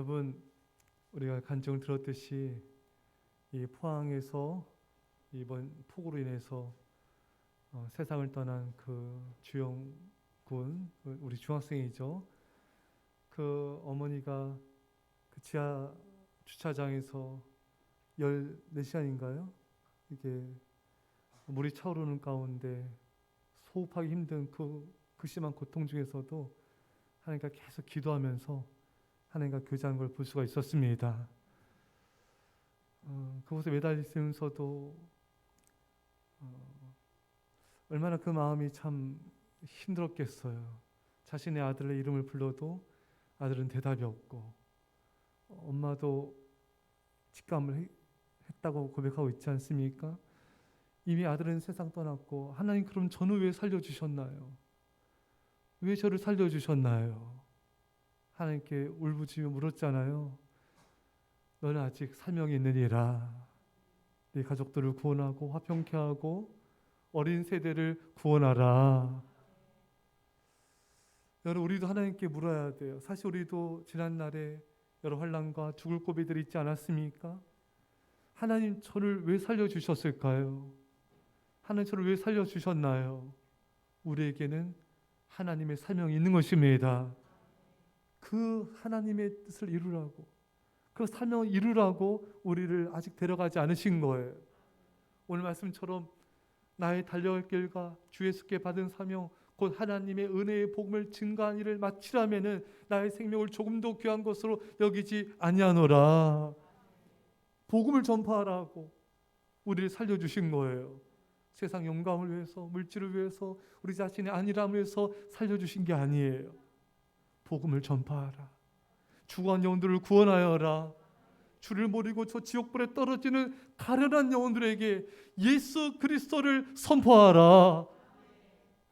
여러분, 우리가 간증을 들었듯이 이 포항에서 이번 폭우로 인해서 세상을 떠난 그 주영군, 우리 중학생이죠. 그 어머니가 그 지하 주차장에서 14시간인가요? 이게 물이 차오르는 가운데 호흡하기 힘든 그 심한 고통 중에서도 하나님과 계속 기도하면서 하나님과 교제하는 걸 볼 수가 있었습니다. 그곳에 매달려 있으면서도 얼마나 그 마음이 참 힘들었겠어요. 자신의 아들의 이름을 불러도 아들은 대답이 없고, 엄마도 직감을 했다고 고백하고 있지 않습니까? 이미 아들은 세상 떠났고, 하나님 그럼 저는 왜 살려주셨나요? 왜 저를 살려주셨나요? 하나님께 울부짖으며 물었잖아요. 너는 아직 사명이 있느니라. 네 가족들을 구원하고 화평케 하고 어린 세대를 구원하라. 여러분, 우리도 하나님께 물어야 돼요. 사실 우리도 지난날에 여러 환난과 죽을 고비들이 있지 않았습니까? 하나님 저를 왜 살려주셨을까요? 하나님 저를 왜 살려주셨나요? 우리에게는 하나님의 사명이 있는 것입니다. 그 하나님의 뜻을 이루라고, 그 사명을 이루라고 우리를 아직 데려가지 않으신 거예요. 오늘 말씀처럼 나의 달려갈 길과 주 예수께 받은 사명, 곧 하나님의 은혜의 복음을 증거한 일을 마치라면은 나의 생명을 조금 더 귀한 것으로 여기지 아니하노라. 복음을 전파하라고 우리를 살려주신 거예요. 세상 영광을 위해서, 물질을 위해서, 우리 자신의 안일함을 위해서 살려주신 게 아니에요. 복음을 전파하라. 죽어간 영혼들을 구원하여라. 주를 모르고 저 지옥불에 떨어지는 가련한 영혼들에게 예수 그리스도를 선포하라.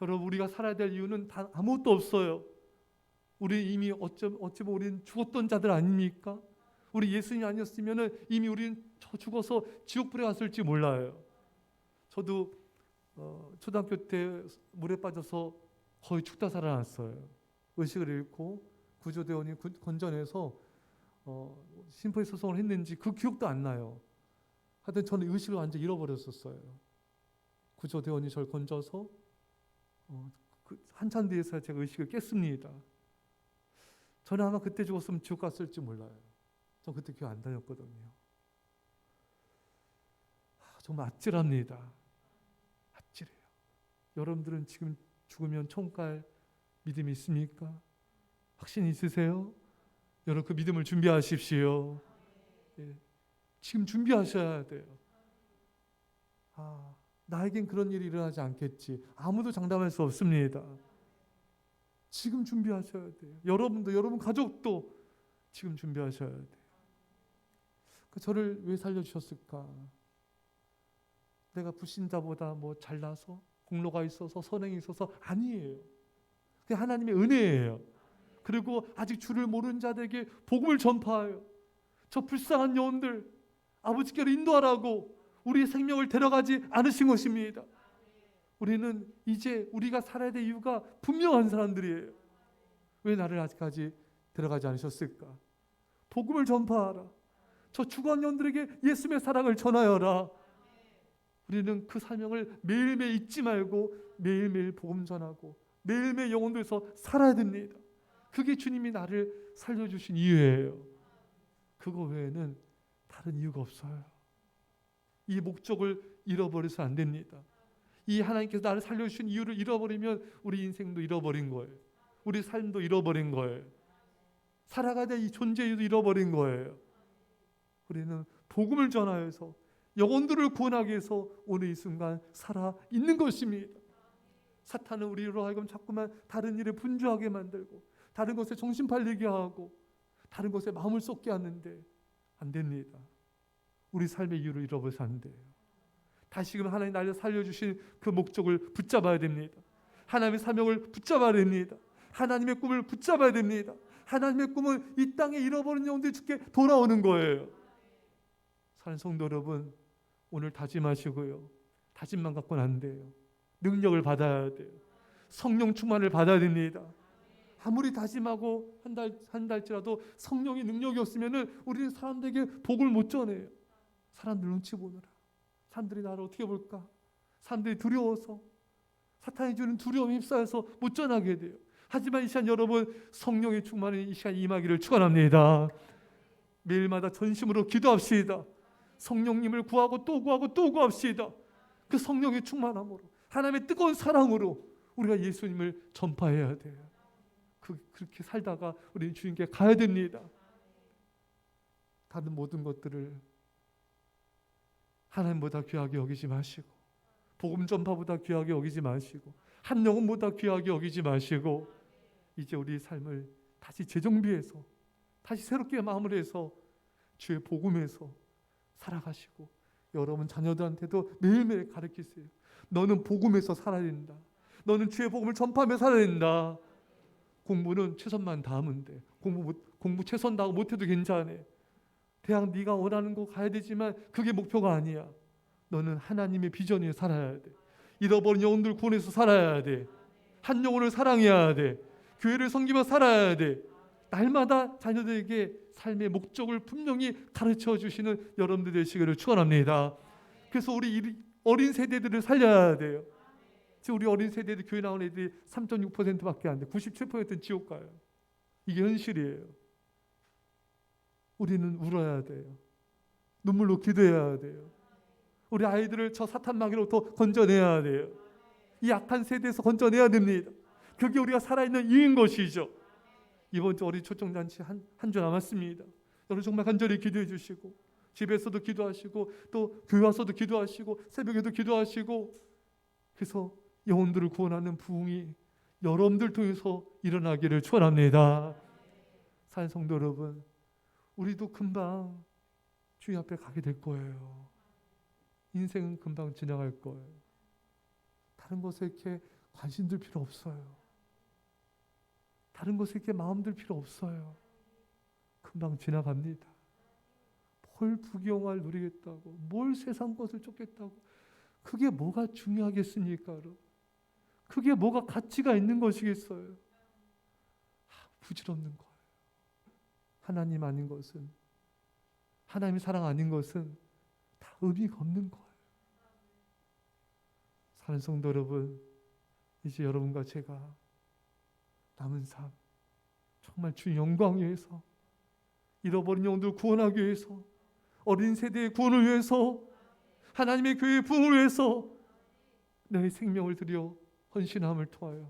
여러분, 우리가 살아야 될 이유는 단 아무것도 없어요. 우리 이미 어찌 보면 우리는 죽었던 자들 아닙니까? 우리 예수님이 아니었으면 이미 우리는 죽어서 지옥불에 갔을지 몰라요. 저도 초등학교 때 물에 빠져서 거의 죽다 살아났어요. 의식을 잃고 구조대원이 건져내서 심폐소생을 했는지 그 기억도 안 나요. 하여튼 저는 의식을 완전히 잃어버렸었어요. 구조대원이 저를 건져서 한참 뒤에서 제가 의식을 깼습니다. 저는 아마 그때 죽었으면 지옥 갔을지 몰라요. 저 그때 교회 안 다녔거든요. 정말 아찔합니다. 아찔해요. 여러분들은 지금 죽으면 천국 갈 믿음이 있습니까? 확신 있으세요? 여러분, 그 믿음을 준비하십시오. 예, 지금 준비하셔야 돼요. 나에겐 그런 일이 일어나지 않겠지. 아무도 장담할 수 없습니다. 지금 준비하셔야 돼요. 여러분도, 여러분 가족도 지금 준비하셔야 돼요. 저를 왜 살려주셨을까? 내가 불신자보다 뭐 잘나서, 공로가 있어서, 선행이 있어서 아니에요. 그게 하나님의 은혜예요. 그리고 아직 주를 모르는 자들에게 복음을 전파하여 저 불쌍한 영혼들 아버지께로 인도하라고 우리의 생명을 데려가지 않으신 것입니다. 우리는 이제 우리가 살아야 될 이유가 분명한 사람들이에요. 왜 나를 아직까지 데려가지 않으셨을까? 복음을 전파하라. 저 죽어간 영혼들에게 예수님의 사랑을 전하여라. 우리는 그 사명을 매일매일 잊지 말고 매일매일 복음 전하고 매일매일 영혼들에서 살아야 됩니다. 그게 주님이 나를 살려주신 이유예요. 그거 외에는 다른 이유가 없어요. 이 목적을 잃어버려서 안 됩니다. 이 하나님께서 나를 살려주신 이유를 잃어버리면 우리 인생도 잃어버린 거예요. 우리 삶도 잃어버린 거예요. 살아가야 될 이 존재 이유도 잃어버린 거예요. 우리는 복음을 전하여서 영혼들을 구원하기 위해서 오늘 이 순간 살아 있는 것입니다. 사탄은 우리로 하여금 자꾸만 다른 일에 분주하게 만들고 다른 것에 정신 팔리게 하고 다른 것에 마음을 쏟게 하는데 안 됩니다. 우리 삶의 이유를 잃어버려서 안 돼요. 다시금 하나님 나를 살려주신 그 목적을 붙잡아야 됩니다. 하나님의 사명을 붙잡아야 됩니다. 하나님의 꿈을 붙잡아야 됩니다. 하나님의 꿈은 이 땅에 잃어버린 영혼들이 주께 돌아오는 거예요. 사랑하는 성도 여러분, 오늘 다짐하시고요. 다짐만 갖고는 안 돼요. 능력을 받아야 돼요. 성령 충만을 받아야 됩니다. 아무리 다짐하고 한달지라도 성령의 능력이 없으면은 우리는 사람들에게 복을 못 전해요. 사람들 눈치 보느라. 사람들이 나를 어떻게 볼까? 사람들이 두려워서, 사탄이 주는 두려움에 휩싸여서 못 전하게 돼요. 하지만 이 시간 여러분, 성령의 충만이 이 시간 임하기를 축원합니다. 매일마다 전심으로 기도합시다. 성령님을 구하고 또 구하고 또 구합시다. 그 성령의 충만함으로, 하나님의 뜨거운 사랑으로 우리가 예수님을 전파해야 돼요. 그렇게 살다가 우리는 주님께 가야 됩니다. 다른 모든 것들을 하나님보다 귀하게 여기지 마시고, 복음 전파보다 귀하게 여기지 마시고, 한 영혼보다 귀하게 여기지 마시고, 이제 우리 삶을 다시 재정비해서, 다시 새롭게 마음을 해서 주의 복음에서 살아가시고, 여러분 자녀들한테도 매일매일 가르치세요. 너는 복음에서 살아야 된다. 너는 주의 복음을 전파하며 살아야 된다. 공부는 최선만 다하면 돼. 공부 최선 다하고 못해도 괜찮아. 대학 네가 원하는 거 가야 되지만 그게 목표가 아니야. 너는 하나님의 비전 위에 살아야 돼. 잃어버린 영혼들 구원해서 살아야 돼. 한 영혼을 사랑해야 돼. 교회를 섬기며 살아야 돼. 날마다 자녀들에게 삶의 목적을 분명히 가르쳐 주시는 여러분들 되시기를 축원합니다. 그래서 우리 어린 세대들을 살려야 돼요. 지금 우리 어린 세대들 교회 나오는 애들이 3.6%밖에 안 돼. 97%는 지옥 가요. 이게 현실이에요. 우리는 울어야 돼요. 눈물로 기도해야 돼요. 우리 아이들을 저 사탄 마귀로부터 건져내야 돼요. 이 악한 세대에서 건져내야 됩니다. 그게 우리가 살아있는 이유인 것이죠. 이번 주 어린 초청잔치 한 주 남았습니다. 여러분 정말 간절히 기도해 주시고, 집에서도 기도하시고, 또 교회 와서도 기도하시고, 새벽에도 기도하시고, 그래서 영혼들을 구원하는 부흥이 여러분들 통해서 일어나기를 축원합니다. 사랑하는 성도 여러분, 우리도 금방 주님 앞에 가게 될 거예요. 인생은 금방 지나갈 거예요. 다른 것에 이렇게 관심 들 필요 없어요. 다른 것에 이렇게 마음 들 필요 없어요. 금방 지나갑니다. 뭘 부귀영화를 누리겠다고, 뭘 세상 것을 쫓겠다고, 그게 뭐가 중요하겠습니까? 그게 뭐가 가치가 있는 것이겠어요? 부질없는 거예요. 하나님 아닌 것은, 하나님의 사랑 아닌 것은 다 의미가 없는 거예요. 사랑하는 성도 여러분, 이제 여러분과 제가 남은 삶 정말 주의 영광 위해서, 잃어버린 영혼들을 구원하기 위해서, 어린 세대의 구원을 위해서, 하나님의 교회의 부흥을 위해서 내 생명을 들여 헌신함을 통하여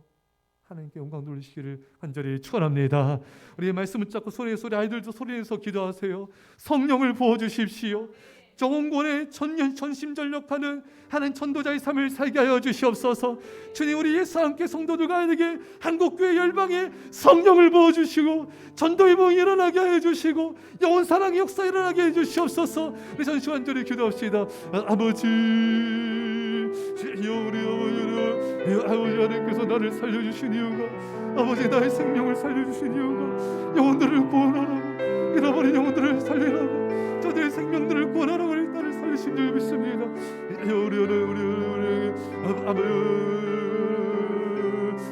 하나님께 영광 돌리시기를 간절히 축원합니다. 우리의 말씀을 잡고 소리내서, 우리 아이들도 소리내서 기도하세요. 성령을 부어주십시오. 정원권에 전심전력하는 하나님 전도자의 삶을 살게 하여 주시옵소서. 주님, 우리 예수와 함께 성도들과 에게 한국교회 열방에 성령을 부어주시고, 전도의 부흥이 일어나게 하여 주시고, 영혼 사랑의 역사 일어나게 해 주시옵소서. 우리 전시 간절히 기도합시다. 아버지, 우리 아버지 하나님께서 나를 살려주신 이유가, 아버지 나의 생명을 살려주신 이유가 영혼들을 구원하라고, 잃어버린 영혼들을 살리라고, 저들의 생명들을 구원하라고 나를 살리신 줄 믿습니다. 우리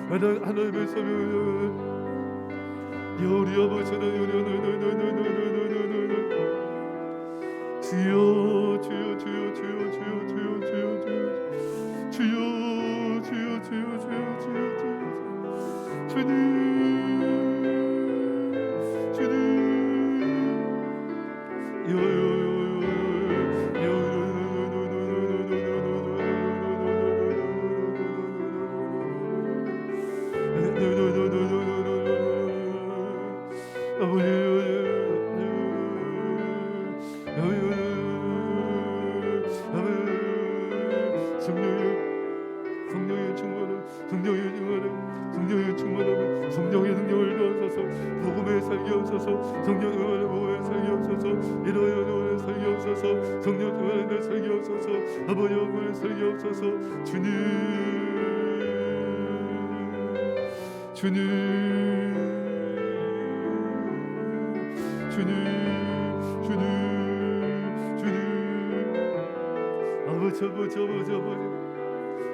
하나님의 성령, 우리 아버지 주여 주여 주여 주여 주여 주여 주여 주여 주여 주여 주여 주여 주여 주님 성령의 능력을 주옵소서. 복음의 살게 하옵소서. 성령의 복음의 살게 하옵소서. 이러한 살게 하옵소서. 성령의 살게 하옵소서. 아버지 영광의 살게 하옵소서. 주님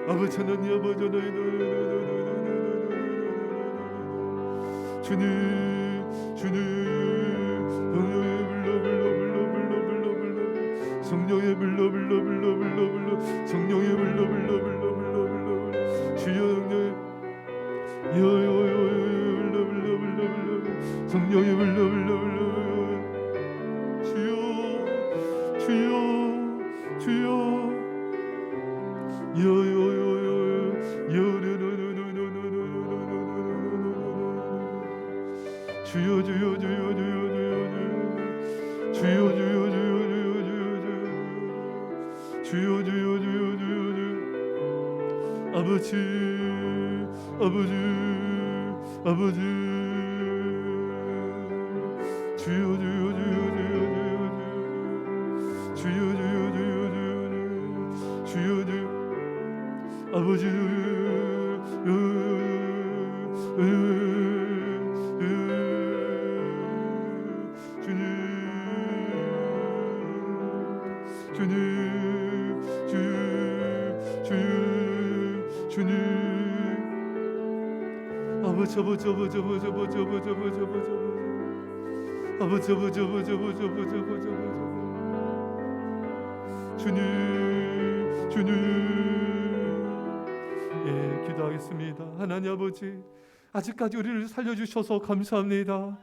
아버지 하나님, 아버지 하나님, 주님 성령의 불러 성령의 불러 주여 성령의 불러 주여 아버지 주여 아버지 주님 예, 기도하겠습니다. 하나님 아버지, 아직까지 우리를 살려주셔서 감사합니다.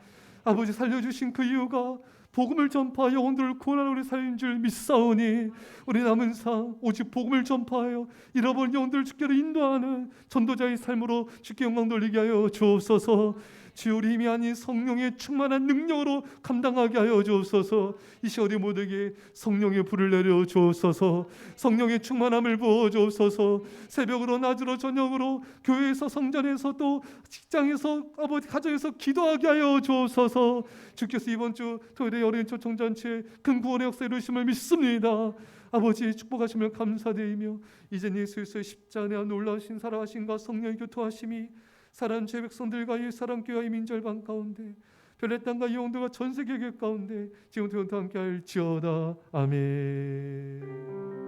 아버지, 살려주신 그 이유가 복음을 전파하여 영혼들을 구원하는 우리 삶인 줄 믿사오니 우리 남은 삶 오직 복음을 전파하여 잃어버린 영혼들을 주께로 인도하는 전도자의 삶으로 주께 영광 돌리게 하여 주옵소서. 주여, 우리 힘이 아닌 성령의 충만한 능력으로 감당하게 하여 주옵소서. 이 시간에 모두에게 성령의 불을 내려 주옵소서. 성령의 충만함을 부어 주옵소서. 새벽으로 낮으로 저녁으로 교회에서 성전에서 또 직장에서 아버지 가정에서 기도하게 하여 주옵소서. 주께서 이번 주 토요일에 어린 초청잔치에 큰 구원의 역사 이루심을 믿습니다. 아버지, 축복하시며 감사드리며 이제 예수의 십자가의 놀라우신 살아가심과 성령의 교통하심이 사랑 죄 백성들과 옛사람 교회와 민절방 가운데 별의 땅과 영혼들과 전 세계 교회 가운데 지금부터 함께 할지어다. 아멘.